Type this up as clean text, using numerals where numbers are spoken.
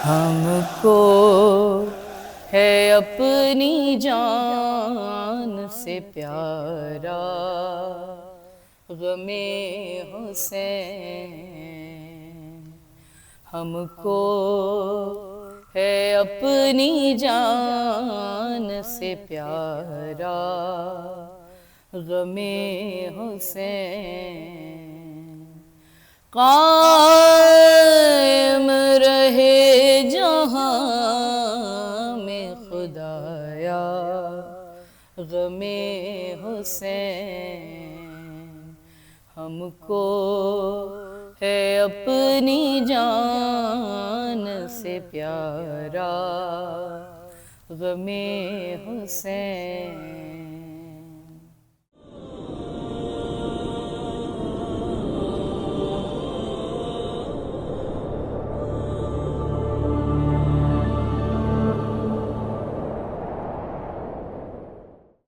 हमको है अपनी जान से प्यारा गमे हुसैन। हमको है अपनी जान से प्यारा गमे हुसैन। कायम रहे जहां में खुदाया गमे हुसैन। हमको है अपनी जान से प्यारा गमे हुसैन।